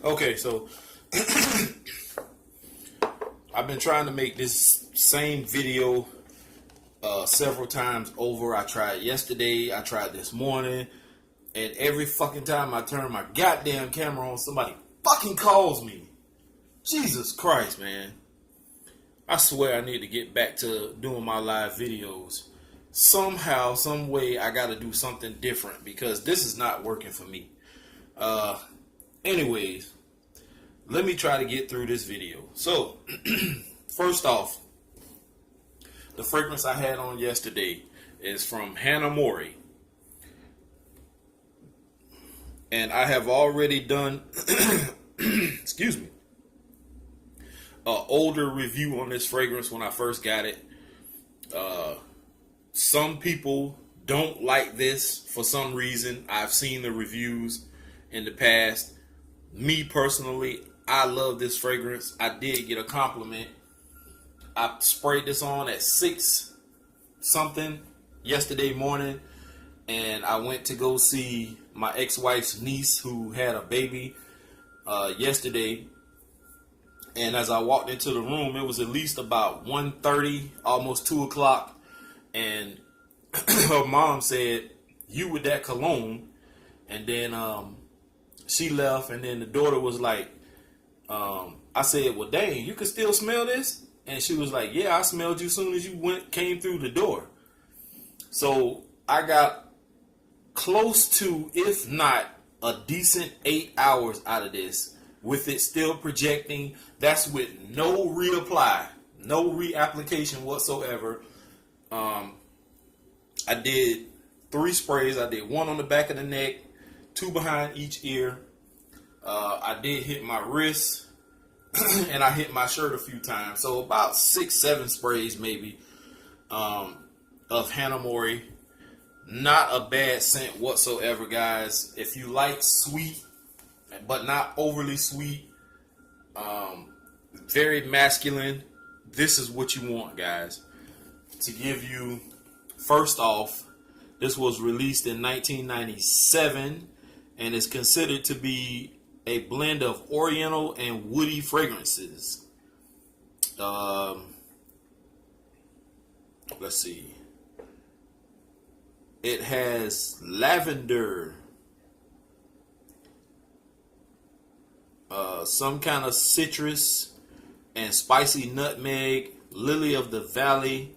Okay, so I've been trying to make this same video several times over. I tried yesterday, I tried this morning, and every fucking time I turn my goddamn camera on, somebody fucking calls me. Jesus Christ, man. I swear I need to get back to doing my live videos. Somehow, some way, I gotta do something different because this is not working for me. Anyways, let me try to get through this video. So, first off, the fragrance I had on yesterday is from Mori. And I have already done, excuse me, an older review on this fragrance when I first got it. Some people don't like this for some reason. I've seen the reviews in the past. Me personally, I love this fragrance. I did get a compliment. I sprayed this on at 6 something yesterday morning, and I went to go see my ex-wife's niece who had a baby yesterday. And as I walked into the room, it was at least about 1:30, almost 2 o'clock, and her mom said, "You with that cologne?" And then she left, and then the daughter was like, I said, "Well, dang, you can still smell this?" And she was like, "Yeah, I smelled you as soon as you came through the door." So I got close to, if not a decent 8 hours out of this, with it still projecting. That's with no reapply, no reapplication whatsoever. I did 3 sprays. I did 1 on the back of the neck, 2 behind each ear. I did hit my wrist, and I hit my shirt a few times. So about 6, 7 sprays maybe of Mori. Not a bad scent whatsoever, guys. If you like sweet, but not overly sweet, very masculine, this is what you want, guys. To give you, first off, this was released in 1997 and is considered to be a blend of oriental and woody fragrances. Let's see. It has lavender, some kind of citrus and spicy nutmeg, lily of the valley,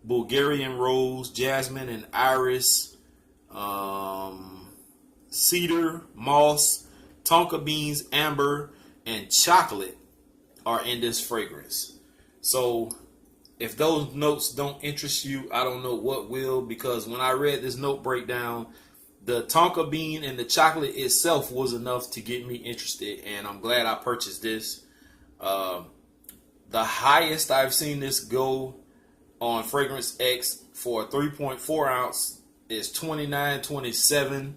Bulgarian rose, jasmine and iris, cedar, moss, tonka beans, amber, and chocolate are in this fragrance. So if those notes don't interest you, I don't know what will, because when I read this note breakdown, the tonka bean and the chocolate itself was enough to get me interested, and I'm glad I purchased this. The highest I've seen this go on Fragrance X for a 3.4 ounce is $29.27.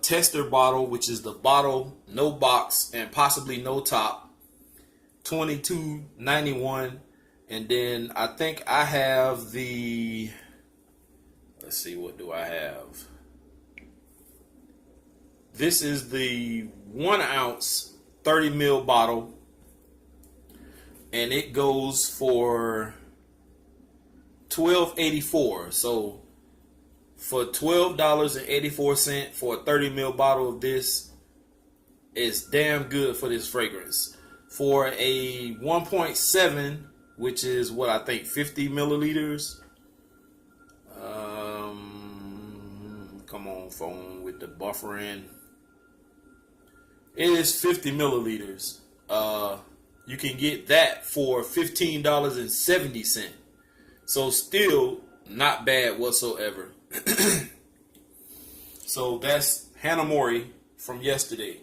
Tester bottle, which is the bottle, no box, and possibly no top, $22.91. And then I think I have the, let's see, what do I have? This is the 1 ounce 30 ml bottle, and it goes for $12.84. So for $12.84 for a 30 ml bottle of this, is damn good for this fragrance. For a 1.7, which is what I think 50 milliliters. Come on, phone, with the buffering. It is 50 milliliters. You can get that for $15.70. So still not bad whatsoever. So that's Mori from yesterday.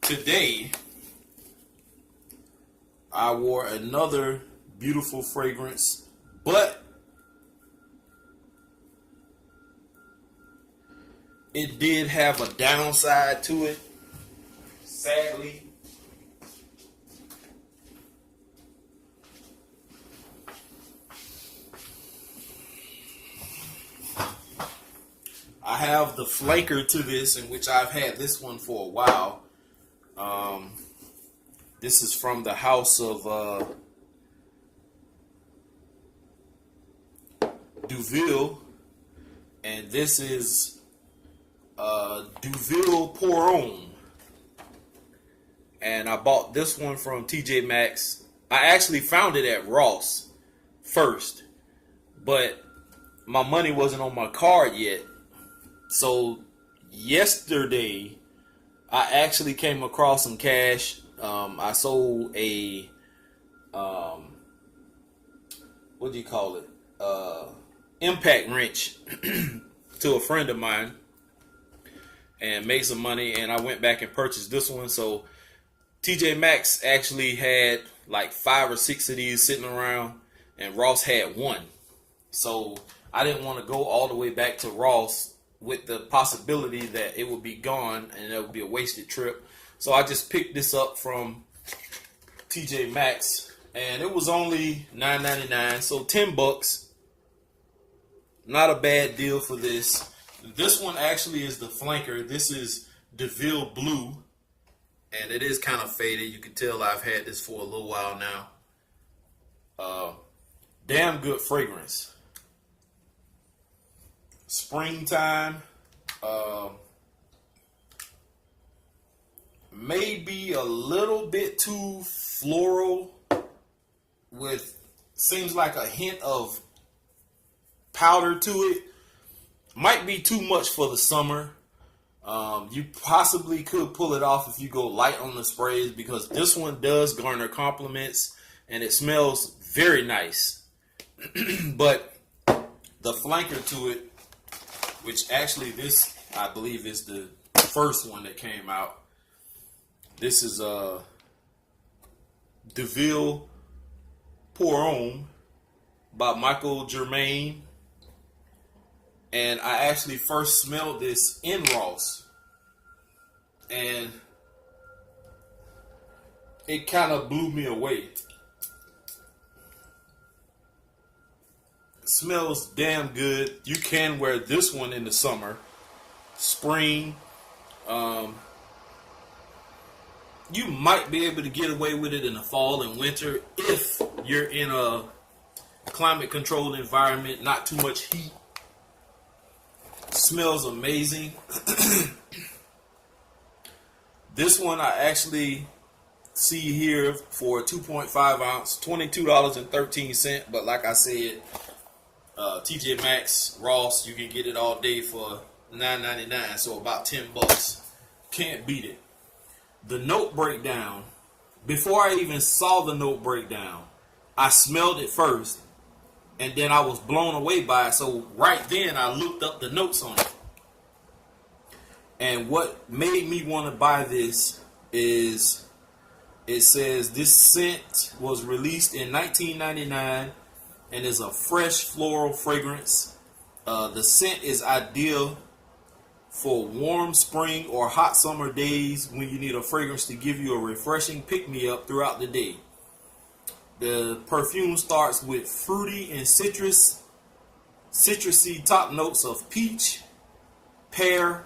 Today, I wore another beautiful fragrance, but it did have a downside to it, sadly. I have the flanker to this, in which I've had this one for a while. This is from the house of Deauville, and this is Deauville Pour Homme. And I bought this one from TJ Maxx. I actually found it at Ross first, but my money wasn't on my card yet. So yesterday, I actually came across some cash. I sold a, what do you call it? Impact wrench to a friend of mine and made some money. And I went back and purchased this one. So TJ Maxx actually had like 5 or 6 of these sitting around, and Ross had one. So I didn't want to go all the way back to Ross with the possibility that it would be gone and it would be a wasted trip. So I just picked this up from TJ Maxx, and it was only $9.99, so $10. Not a bad deal for this. This one actually is the flanker. This is Deauville Blue, and it is kind of faded. You can tell I've had this for a little while now. Damn good fragrance. Springtime. Maybe a little bit too floral, with seems like a hint of powder to it. Might be too much for the summer. You possibly could pull it off if you go light on the sprays, because this one does garner compliments and it smells very nice. But the flanker to it, which actually this I believe is the first one that came out. This is Deauville Pour Homme by Michael Germain. And I actually first smelled this in Ross, and it kind of blew me away. It smells damn good. You can wear this one in the summer, spring. You might be able to get away with it in the fall and winter if you're in a climate controlled environment, not too much heat. Smells amazing. This one I actually see here for 2.5 ounce, $22.13. But like I said, TJ Maxx, Ross, you can get it all day for $9.99, so about $10. Can't beat it. The note breakdown, before I even saw the note breakdown, I smelled it first, and then I was blown away by it. So right then I looked up the notes on it. And what made me want to buy this is it says this scent was released in 1999 and is a fresh floral fragrance. The scent is ideal for warm spring or hot summer days when you need a fragrance to give you a refreshing pick-me-up throughout the day. The perfume starts with fruity and citrusy top notes of peach, pear,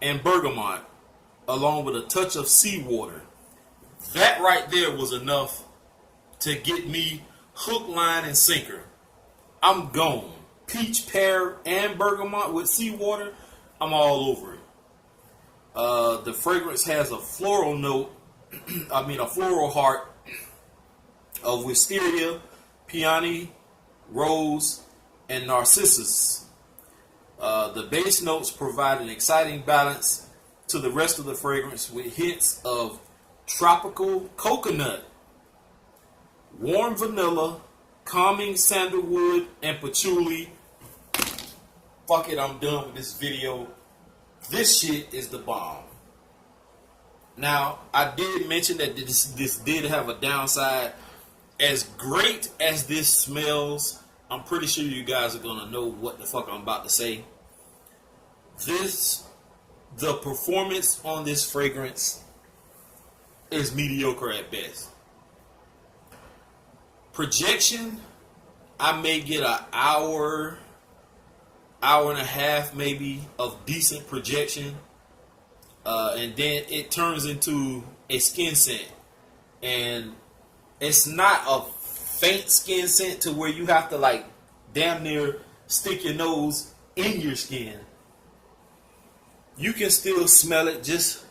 and bergamot, along with a touch of seawater. That right there was enough to get me hook, line, and sinker. I'm gone. Peach, pear, and bergamot with seawater, I'm all over it. The fragrance has a floral note, a floral heart of wisteria, peony, rose, and narcissus. The base notes provide an exciting balance to the rest of the fragrance with hints of tropical coconut, warm vanilla, calming sandalwood, and patchouli. Fuck it, I'm done with this video. This shit is the bomb. Now, I did mention that this did have a downside. As great as this smells, I'm pretty sure you guys are gonna know what the fuck I'm about to say. The performance on this fragrance is mediocre at best. Projection, I may get an hour hour and a half maybe of decent projection, and then it turns into a skin scent, and it's not a faint skin scent to where you have to like damn near stick your nose in your skin. You can still smell it just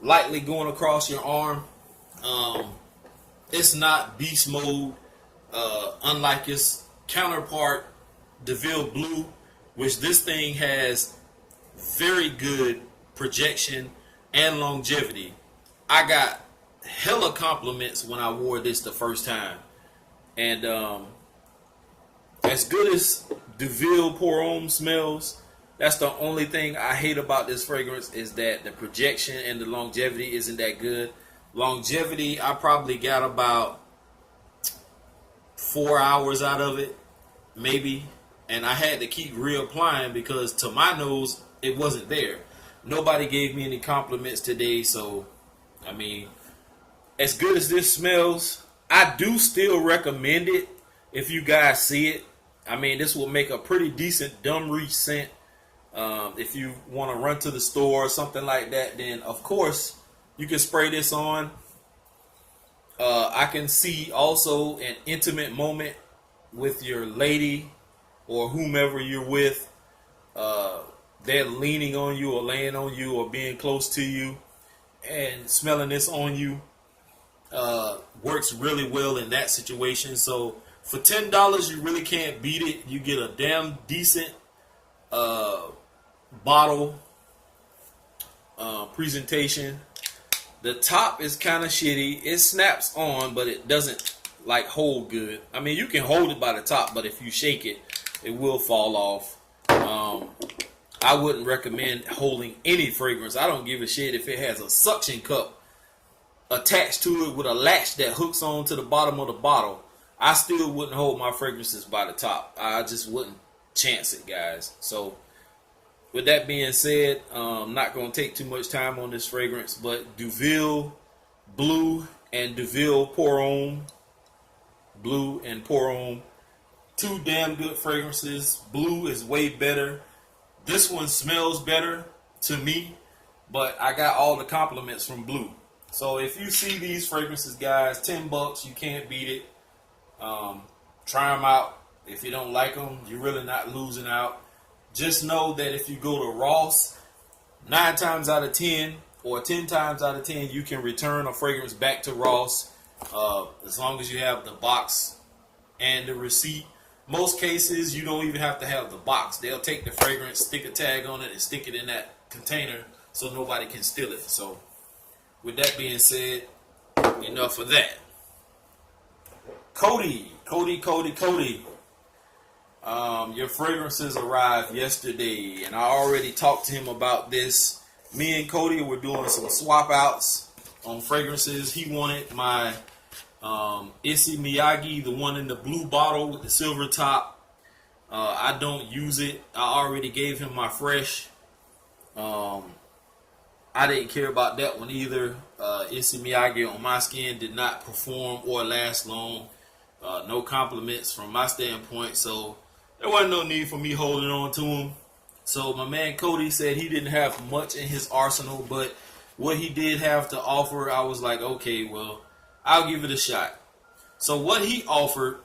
lightly going across your arm. It's not beast mode, unlike its counterpart Deauville Blue, which this thing has very good projection and longevity. I got hella compliments when I wore this the first time, and as good as Deauville Pour Homme smells, that's the only thing I hate about this fragrance, is that the projection and the longevity isn't that good. Longevity, I probably got about 4 hours out of it, maybe. And I had to keep reapplying because to my nose, it wasn't there. Nobody gave me any compliments today. So, I mean, as good as this smells, I do still recommend it if you guys see it. I mean, this will make a pretty decent dumb reach scent. If you want to run to the store or something like that, then of course you can spray this on. I can see also an intimate moment with your lady or whomever you're with. They're leaning on you or laying on you or being close to you, and smelling this on you works really well in that situation. So for $10, you really can't beat it. You get a damn decent bottle presentation. The top is kind of shitty. It snaps on, but it doesn't like hold good. I mean, you can hold it by the top, but if you shake it, it will fall off. I wouldn't recommend holding any fragrance. I don't give a shit if it has a suction cup attached to it with a latch that hooks on to the bottom of the bottle. I still wouldn't hold my fragrances by the top. I just wouldn't chance it, guys. So with that being said, I'm not going to take too much time on this fragrance, but Deauville Blue and Deauville Pour Homme, Blue and Pour Homme, two damn good fragrances. Blue is way better. This one smells better to me, but I got all the compliments from Blue. So if you see these fragrances, guys, $10, you can't beat it. Try them out. If you don't like them, you're really not losing out. Just know that if you go to Ross, 9 times out of 10 or 10 times out of 10, you can return a fragrance back to Ross, as long as you have the box and the receipt. Most cases, you don't even have to have the box. They'll take the fragrance, stick a tag on it, and stick it in that container so nobody can steal it. So with that being said, enough of that. Cody. Your fragrances arrived yesterday, and I already talked to him about this. Me and Cody were doing some swap outs on fragrances. He wanted my Issey Miyagi, the one in the blue bottle with the silver top. I don't use it. I already gave him my fresh. I didn't care about that one either. Issey Miyagi on my skin did not perform or last long. No compliments from my standpoint, so there wasn't no need for me holding on to him. So my man Cody said he didn't have much in his arsenal, but what he did have to offer, I was like, okay, well, I'll give it a shot. So what he offered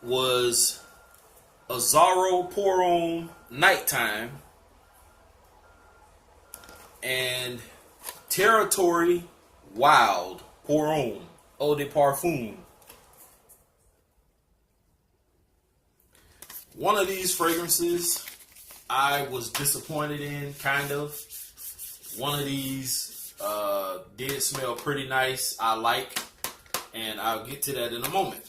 was a Zorro Pour Homme Nighttime and Territory Wild Pour Homme Eau de Parfum. One of these fragrances I was disappointed in, kind of. One of these did smell pretty nice, I like, and I'll get to that in a moment.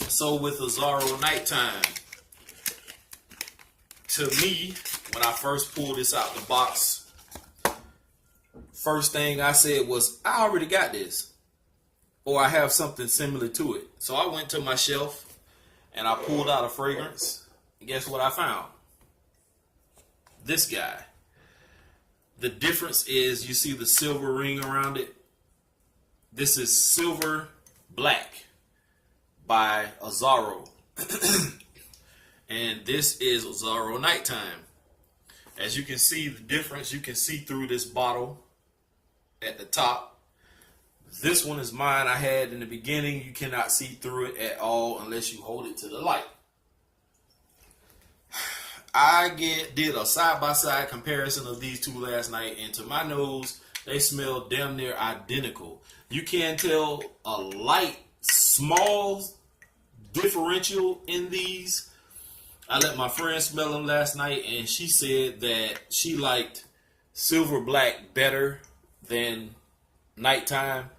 So with the Zorro Nighttime, to me, when I first pulled this out the box, first thing I said was, I already got this, or I have something similar to it. So I went to my shelf and I pulled out a fragrance, and guess what I found? This guy. The difference is, you see the silver ring around it? This is Silver Black by Zorro. And this is Zorro Nighttime. As you can see the difference, you can see through this bottle at the top. This one is mine I had in the beginning. You cannot see through it at all unless you hold it to the light. I did a side-by-side comparison of these two last night, and to my nose, they smell damn near identical. You can tell a light, small differential in these. I let my friend smell them last night, and she said that she liked Silver Black better than Nighttime.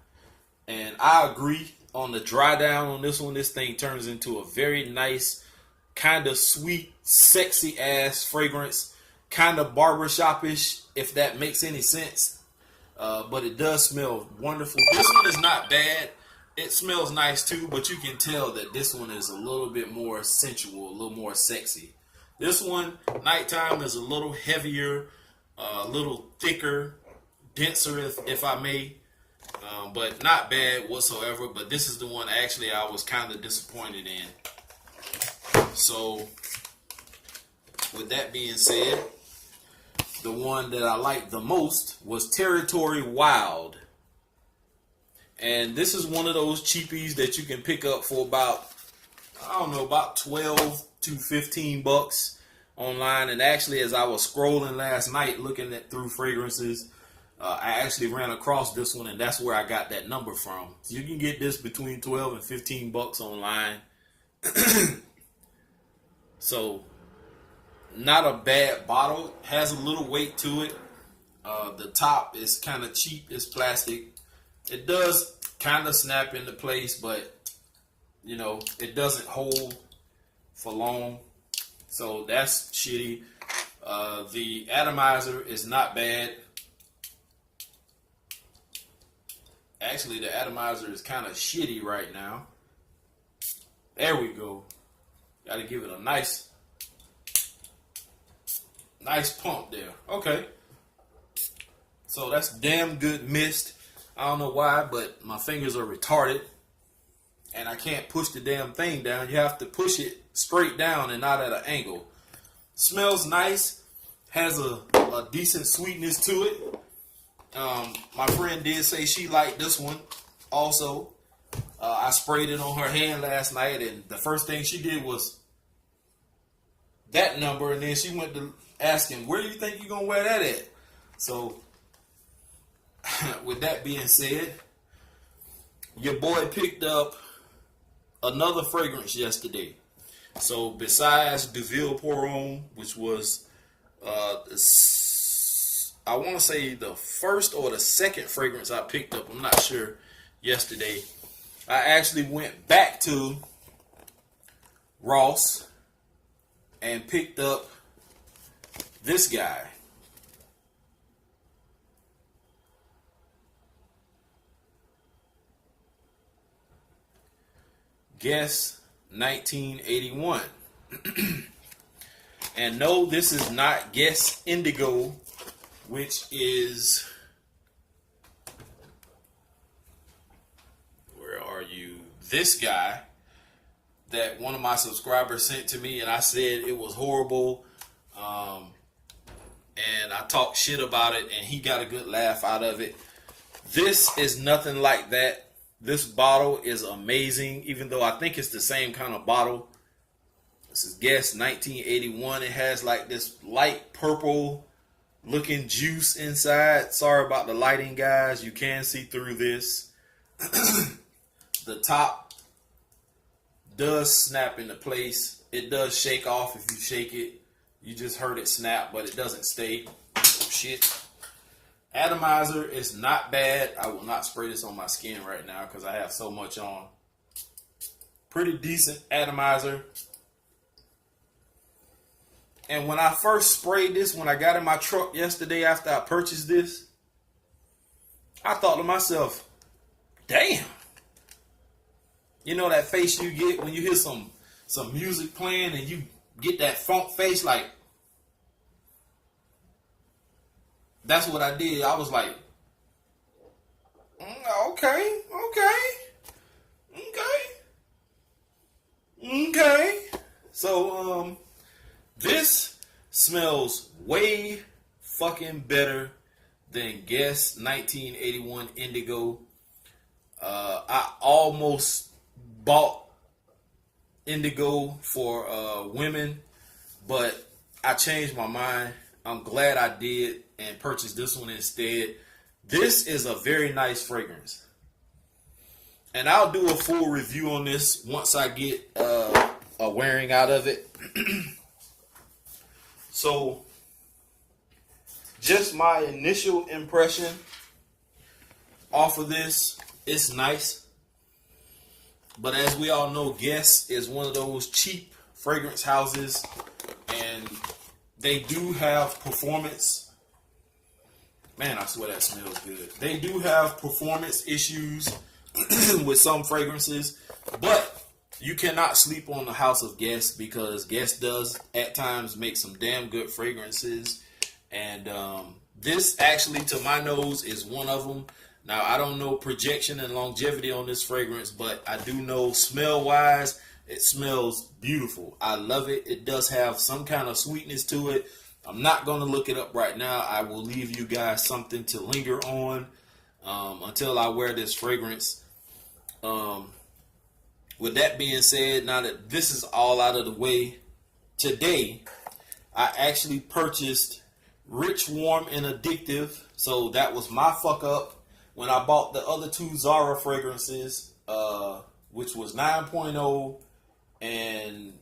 And I agree on the dry down on this one. This thing turns into a very nice, kind of sweet, sexy ass fragrance. Kind of barbershop-ish, if that makes any sense. But it does smell wonderful. This one is not bad. It smells nice too, but you can tell that this one is a little bit more sensual, a little more sexy. This one, Nighttime, is a little heavier, a little thicker, denser, if I may. But not bad whatsoever. But this is the one actually I was kind of disappointed in. So, with that being said, the one that I liked the most was Territory Wild. And this is one of those cheapies that you can pick up for about, I don't know, about 12 to 15 bucks online. And actually, as I was scrolling last night looking through fragrances, I actually ran across this one, and that's where I got that number from. So you can get this between 12 and 15 bucks online. So, not a bad bottle. Has a little weight to it. The top is kind of cheap. It's plastic. It does kind of snap into place, but, you know, it doesn't hold for long. So that's shitty. The atomizer is not bad. Actually, the atomizer is kind of shitty right now. There we go. Got to give it a nice pump there. Okay. So that's damn good mist. I don't know why, but my fingers are retarded. And I can't push the damn thing down. You have to push it straight down and not at an angle. Smells nice. Has a decent sweetness to it. My friend did say she liked this one also. I sprayed it on her hand last night, and the first thing she did was that number, and then she went to ask him, where do you think you're going to wear that at? So, with that being said, your boy picked up another fragrance yesterday. So, besides Deauville Pour Homme, which was, I want to say the first or the second fragrance I picked up, I'm not sure, yesterday, I actually went back to Ross and picked up this guy. Guess 1981. And no, this is not Guess Indigo, which is, where are you? This guy that one of my subscribers sent to me, and I said it was horrible. And I talked shit about it, and he got a good laugh out of it. This is nothing like that. This bottle is amazing, even though I think it's the same kind of bottle. This is Guess 1981. It has like this light purple looking juice inside. Sorry about the lighting, guys. You can see through this. The top does snap into place. It does shake off if you shake it. You just heard it snap, but it doesn't stay. Oh, shit. Atomizer is not bad. I will not spray this on my skin right now because I have so much on. Pretty decent atomizer. And when I first sprayed this, when I got in my truck yesterday after I purchased this, I thought to myself, damn. You know that face you get when you hear some music playing and you get that funk face? Like, that's what I did. I was like, okay. So this smells way fucking better than Guess 1981 Indigo. I almost bought Indigo for women, but I changed my mind. I'm glad I did and purchased this one instead. This is a very nice fragrance. And I'll do a full review on this once I get a wearing out of it. So, just my initial impression off of this, it's nice. But as we all know, Guess is one of those cheap fragrance houses, and they do have performance. Man, I swear that smells good. They do have performance issues with some fragrances, but you cannot sleep on the house of Guess, because Guess does at times make some damn good fragrances. And this actually, to my nose, is one of them. Now, I don't know projection and longevity on this fragrance, but I do know smell-wise, it smells beautiful. I love it. It does have some kind of sweetness to it. I'm not going to look it up right now. I will leave you guys something to linger on until I wear this fragrance. With that being said, now that this is all out of the way, today I actually purchased Rich, Warm, and Addictive. So that was my fuck up when I bought the other two Zara fragrances, which was 9.0 and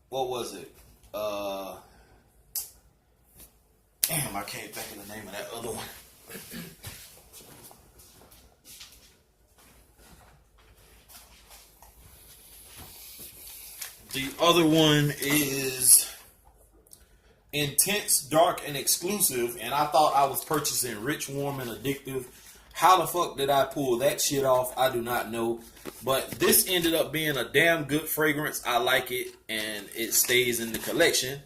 what was it? Damn, I can't think of the name of that other one. The other one is Intense, Dark, and Exclusive, and I thought I was purchasing Rich, Warm, and Addictive. How the fuck did I pull that shit off? I do not know. But this ended up being a damn good fragrance. I like it, and it stays in the collection.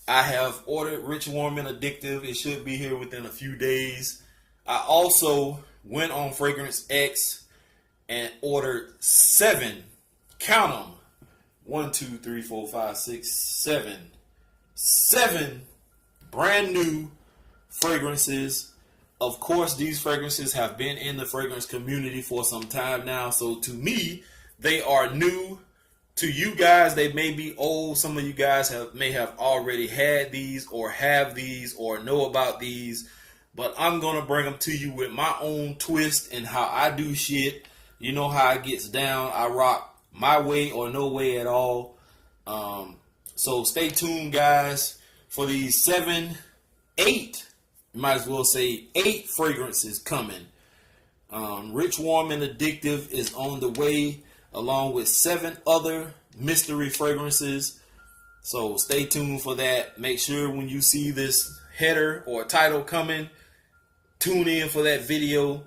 I have ordered Rich, Warm, and Addictive. It should be here within a few days. I also went on Fragrance X and ordered 7, count them, 1, 2, 3, 4, 5, 6, 7 brand new fragrances. Of course, these fragrances have been in the fragrance community for some time now. So to me, they are new. To you guys, they may be old. Some of you guys may have already had these or have these or know about these. But I'm going to bring them to you with my own twist and how I do shit. You know how it gets down. I rock my way or no way at all. So stay tuned, guys, for these 8, you might as well say 8 fragrances coming. Rich, Warm, and Addictive is on the way, along with 7 other mystery fragrances. So stay tuned for that. Make sure when you see this header or title coming, tune in for that video.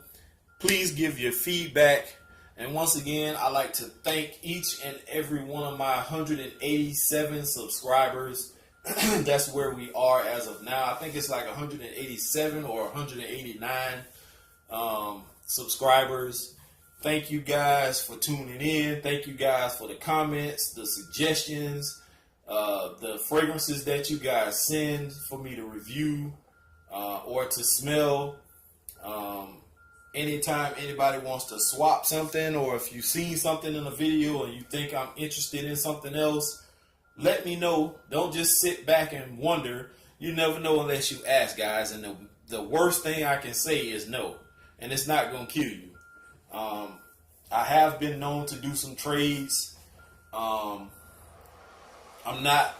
Please give your feedback. And once again, I'd like to thank each and every one of my 187 subscribers. That's where we are as of now. I think it's like 187 or 189 subscribers. Thank you guys for tuning in. Thank you guys for the comments, the suggestions, the fragrances that you guys send for me to review or to smell. Anytime anybody wants to swap something, or if you've seen something in a video and you think I'm interested in something else, let me know. Don't just sit back and wonder. You never know unless you ask, guys. And the worst thing I can say is no. And it's not going to kill you. I have been known to do some trades. I'm not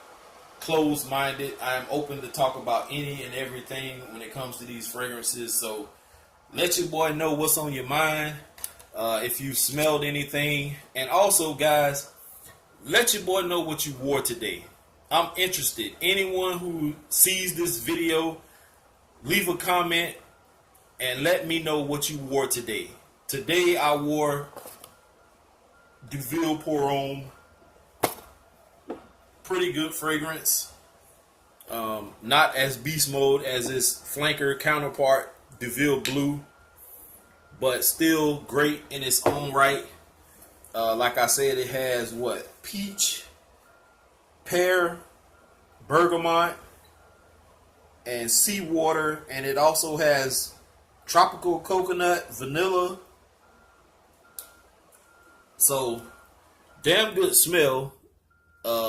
closed-minded. I am open to talk about any and everything when it comes to these fragrances. So let your boy know what's on your mind. If you smelled anything. And also, guys, let your boy know what you wore today. I'm interested. Anyone who sees this video, leave a comment and let me know what you wore today. Today I wore Deauville Pour Homme. Pretty good fragrance. Not as beast mode as its flanker counterpart, Deauville Blue, but still great in its own right. Like I said, it has what? Peach, pear, bergamot, and seawater, and it also has tropical coconut, vanilla. So, damn good smell.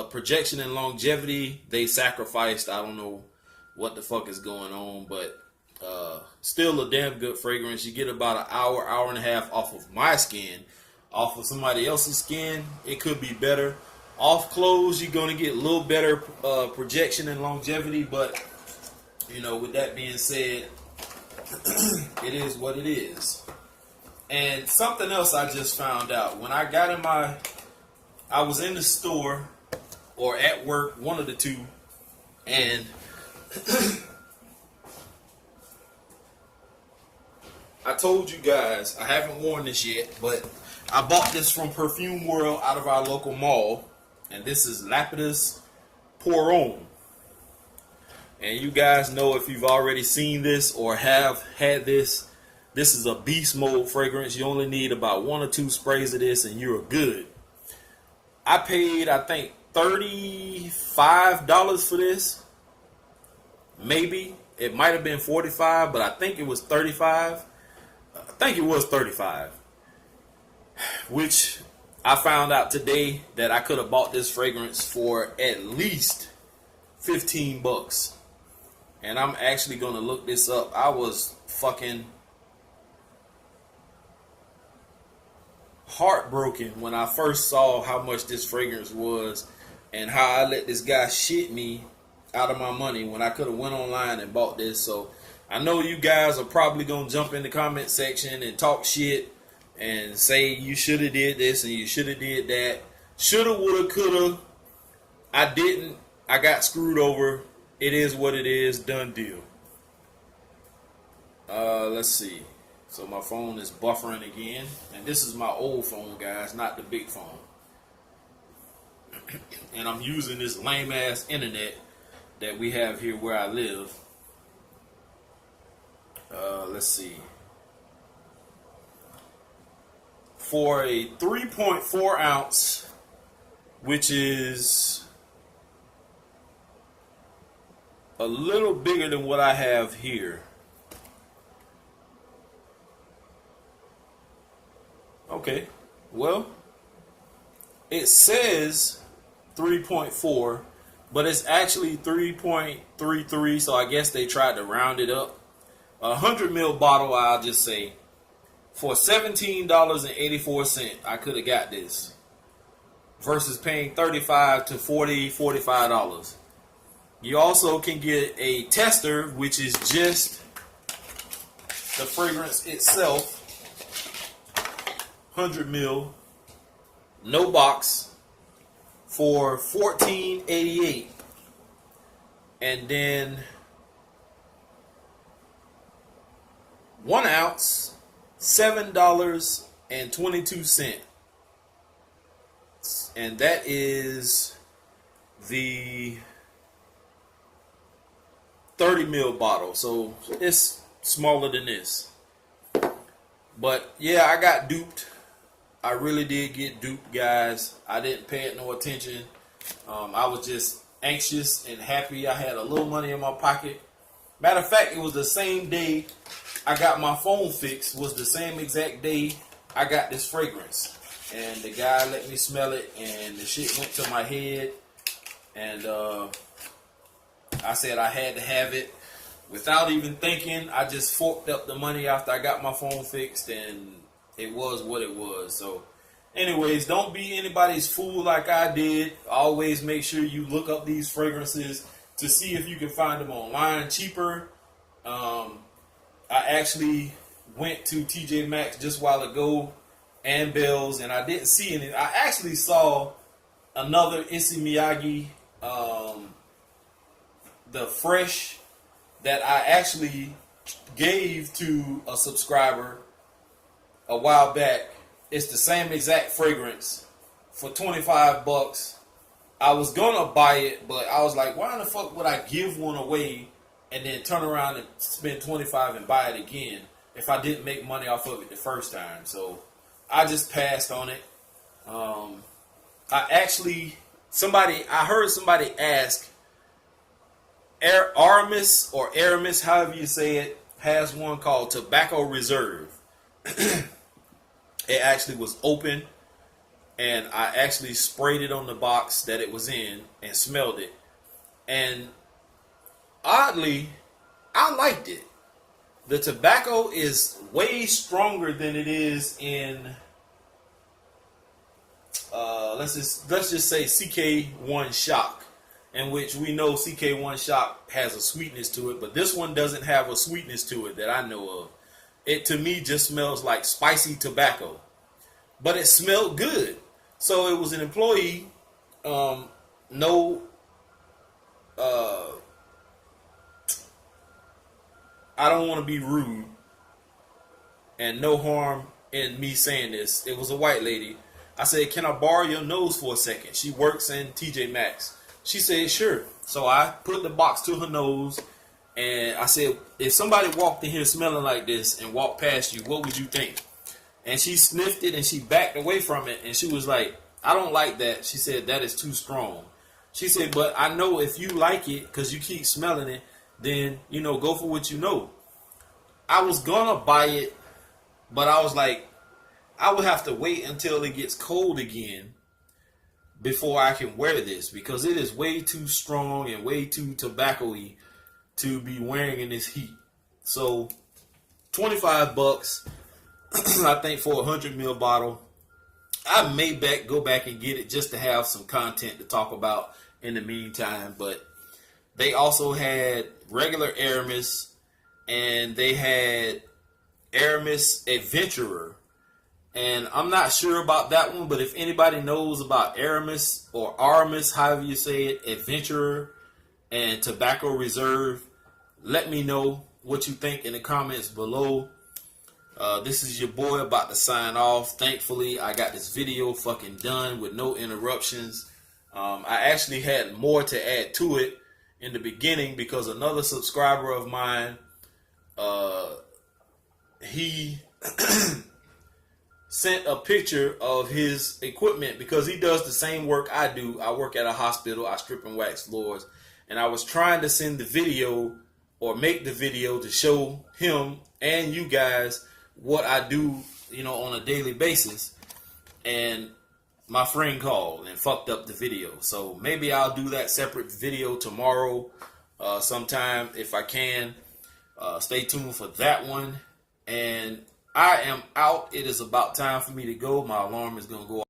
Projection and longevity, they sacrificed. I don't know what the fuck is going on, but still a damn good fragrance. You get about an hour, hour and a half off of my skin. Off of somebody else's skin, it could be better. Off clothes, you're going to get a little better projection and longevity, but you know, with that being said, it is what it is. And something else I just found out. When I got in I was in the store or at work, one of the two, and I told you guys, I haven't worn this yet, but I bought this from Perfume World out of our local mall, and this is Lapidus Pour Homme. And you guys know, if you've already seen this or have had this is a beast mode fragrance. You only need about 1 or 2 sprays of this and you're good. I paid, I think, $35 for this. Maybe. It might have been $45, but I think it was $35. I think it was $35. Which I found out today that I could have bought this fragrance for at least $15. And I'm actually going to look this up. I was fucking heartbroken when I first saw how much this fragrance was and how I let this guy shit me out of my money when I could have went online and bought this. So I know you guys are probably going to jump in the comment section and talk shit and say you should have did this and you should have did that. Shoulda, woulda, coulda. I didn't. I got screwed over. It is what it is. Done deal. Let's see. So my phone is buffering again. And this is my old phone, guys, not the big phone. And I'm using this lame ass internet that we have here where I live. Let's see. For a 3.4 ounce, which is a little bigger than what I have here. Okay, well, it says 3.4, but it's actually 3.33, so I guess they tried to round it up. A 100 ml bottle, I'll just say, for $17.84, I could have got this versus paying $35 to $40, $45. You also can get a tester, which is just the fragrance itself. 100 ml, no box, for $14.88, and then 1 ounce, $7.22, and that is the 30 ml bottle, so it's smaller than this. But yeah, I got duped. I really did get duped, guys. I didn't pay it no attention. I was just anxious and happy. I had a little money in my pocket. Matter of fact, it was the same day I got my phone fixed. Was the same exact day I got this fragrance. And the guy let me smell it, and the shit went to my head. And I said I had to have it. Without even thinking, I just forked up the money after I got my phone fixed, and it was what it was. So, anyways, don't be anybody's fool like I did. Always make sure you look up these fragrances to see if you can find them online cheaper. I actually went to TJ Maxx just a while ago and Bell's, and I didn't see any. I actually saw another Issey Miyagi, the Fresh, that I actually gave to a subscriber a while back. It's the same exact fragrance for $25. I was gonna buy it, but I was like, why in the fuck would I give one away and then turn around and spend $25 and buy it again if I didn't make money off of it the first time? So I just passed on it. I actually I heard somebody ask, Aramis or Aramis, however you say it, has one called Tobacco Reserve. It actually was open, and I actually sprayed it on the box that it was in and smelled it. And oddly, I liked it. The tobacco is way stronger than it is in let's just say CK1 Shock, in which we know CK1 Shock has a sweetness to it, but this one doesn't have a sweetness to it that I know of. It to me just smells like spicy tobacco, but it smelled good. So it was an employee. No, I don't want to be rude, and no harm in me saying this. It was a white lady. I said, "Can I borrow your nose for a second?" She works in TJ Maxx. She said, "Sure." So I put the box to her nose, and I said, "If somebody walked in here smelling like this and walked past you, what would you think?" And she sniffed it and she backed away from it, and she was like, "I don't like that." She said, "That is too strong." She said, "But I know if you like it because you keep smelling it, then, go for what you know." I was gonna buy it, but I was like, I would have to wait until it gets cold again before I can wear this, because it is way too strong and way too tobacco-y to be wearing in this heat. So $25, I think, for a 100 ml bottle. I may go back and get it just to have some content to talk about in the meantime. But they also had regular Aramis, and they had Aramis Adventurer. And I'm not sure about that one, but if anybody knows about Aramis or Aramis, however you say it, Adventurer and Tobacco Reserve, let me know what you think in the comments below. This is your boy about to sign off. Thankfully, I got this video fucking done with no interruptions. I actually had more to add to it in the beginning because another subscriber of mine, he sent a picture of his equipment because he does the same work I do. I work at a hospital. I strip and wax floors. And I was trying to send the video or make the video to show him and you guys what I do, on a daily basis. And my friend called and fucked up the video. So maybe I'll do that separate video tomorrow sometime if I can. Stay tuned for that one. And I am out. It is about time for me to go. My alarm is going to go off.